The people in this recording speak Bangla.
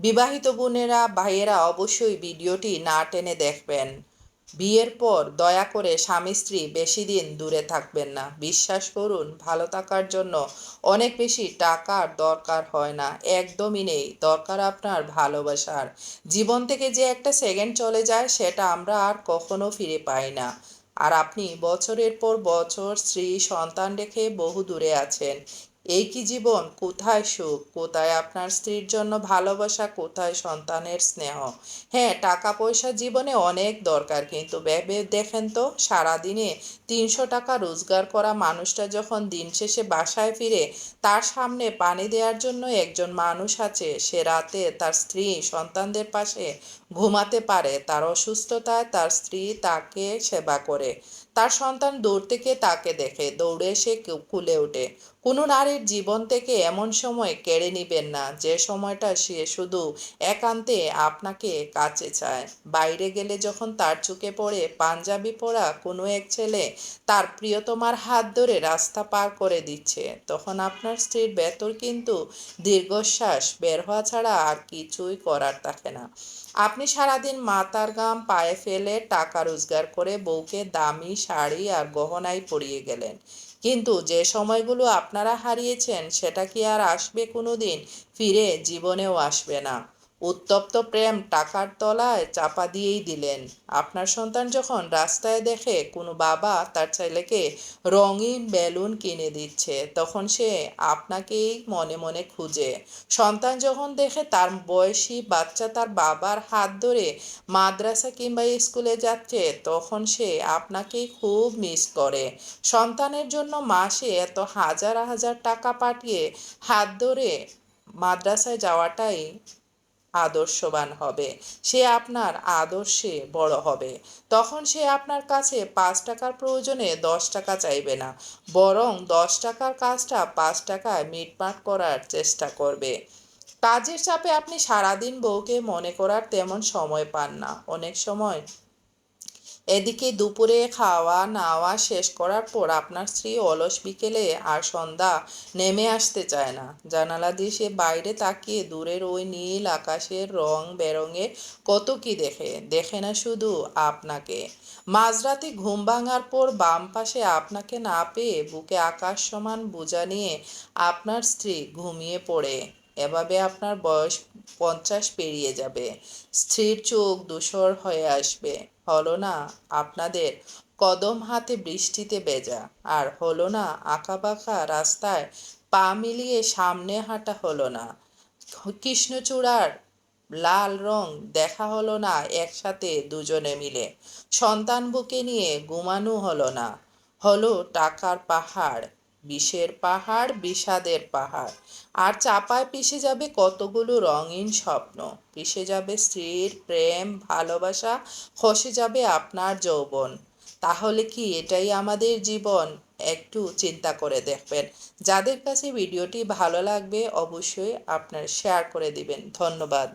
বিবাহিত বোনেরা ভাইয়েরা অবশ্যই ভিডিওটি না টেনে দেখবেন। বিয়ের পর দয়া করে স্বামী স্ত্রী বেশি দিন দূরে থাকবেন না। বিশ্বাস করুন, ভালো থাকার জন্য অনেক বেশি টাকার দরকার হয় না, একদমই নেই। দরকার আপনার ভালোবাসার। জীবন থেকে যে একটা সেকেন্ড চলে যায় সেটা আমরা আর কখনো ফিরে পাই না। আর আপনি বছরের পর বছর স্ত্রী সন্তান রেখে বহু দূরে আছেন। এই কি জীবন? কোথায় সুখ? কোথায় আপনার স্ত্রীর জন্য ভালোবাসা? কোথায় সন্তানের স্নেহ? হ্যাঁ, টাকা পয়সা জীবনে অনেক দরকার, কিন্তু ভেবে দেখেন তো, সারাদিনে ৩০০ টাকা রোজগার করা মানুষটা যখন দিন শেষে বাসায় ফিরে, তার সামনে পানি দেওয়ার জন্য একজন মানুষ আছে। সে রাতে তার স্ত্রী সন্তানদের পাশে ঘুমাতে পারে। তার অসুস্থতায় তার স্ত্রী তাকে সেবা করে। তার সন্তান দূর থেকে তাকে দেখে, দৌড়ে এসে কুলে ওঠে। কোনো নারীর জীবন থেকে এমন সময় কেড়ে নিবেন না যে সময়টা সে শুধু একান্তে আপনাকে কাছে চায়। বাইরে গেলে যখন তার চোখে পড়ে পাঞ্জাবি পরা কোনো এক ছেলে তার প্রিয়তমার হাত ধরে রাস্তা পার করে দিচ্ছে, তখন আপনার স্ত্রীর ভেতর কিন্তু দীর্ঘশ্বাস বের হওয়া ছাড়া আর কিছুই করার থাকে না। আপনি সারাদিন মাথার ঘাম পায়ে ফেলে টাকা রোজগার করে বউকে দামি শাড়ি আর গহনায় পরিয়ে গেলেন, কিন্তু যে সময়গুলো আপনারা হারিয়েছেন সেটা কি আর আসবে কোনো দিন? ফিরে জীবনেও আসবে না। উত্তপ্ত প্রেম টাকার তলায় চাপা দিয়েই দিলেন। আপনার সন্তান যখন রাস্তায় দেখে কোনো বাবা তার ছেলেকে রঙিন বেলুন কিনে দিচ্ছে, তখন সে আপনাকেই মনে মনে খুঁজে। সন্তান যখন দেখে তার বয়সী বাচ্চা তার বাবার হাত ধরে মাদ্রাসা কিংবা স্কুলে যাচ্ছে, তখন সে আপনাকেই খুব মিস করে। সন্তানের জন্য মাসে এত হাজার হাজার টাকা পাঠিয়ে হাত ধরে মাদ্রাসায় যাওয়াটাই আদর্শবান হবে। সে আপনার আদর্শে বড় হবে। তখন সে আপনার কাছে ৫ টাকার প্রয়োজনে ১০ টাকা চাইবে না, বরং ১০ টাকার কাজটা ৫ টাকায় মিটমাট করার চেষ্টা করবে। কাজের চাপে আপনি সারাদিন বউকে মনে করার তেমন সময় পান না। অনেক সময় এদিকে দুপুরে খাওয়া নাওয়া শেষ করার পর আপনার স্ত্রী অলস বিকেলে আর সন্ধ্যা নেমে আসতে চায় না। জানালা দিয়ে সে বাইরে তাকিয়ে দূরের ওই নীল আকাশের রং বেরঙের কত কি দেখে। দেখে না শুধু আপনাকে। মাঝরাতে ঘুম ভাঙার পর বাম পাশে আপনাকে না পেয়ে বুকে আকাশ সমান বোঝা নিয়ে আপনার স্ত্রী ঘুমিয়ে পড়ে। এভাবে আপনার বয়স ৫০ পেরিয়ে যাবে। স্ত্রীর চোখ ধূসর হয়ে আসবে। হলো না আপনাদের কদম হাতে বৃষ্টিতে ভেজা, আর হলো না আঁকাবাঁকা রাস্তায় পা মিলিয়ে সামনে হাঁটা, হলো না কৃষ্ণচূড়ার লাল রং দেখা, হলো না একসাথে দুজনে মিলে সন্তান বুকে নিয়ে ঘুমানো, হলো না। হলো টাকার পাহাড়, বিষের পাহাড়, বিষাদের পাহাড়। আর চাপায় পিষে যাবে কতগুলো রঙিন স্বপ্ন। পিষে যাবে স্ত্রীর প্রেম ভালোবাসা, খসে যাবে আপনার যৌবন। তাহলে কি এটাই আমাদের জীবন? একটু চিন্তা করে দেখবেন। যাদের কাছে ভিডিওটি ভালো লাগবে অবশ্যই আপনার শেয়ার করে দিবেন। ধন্যবাদ।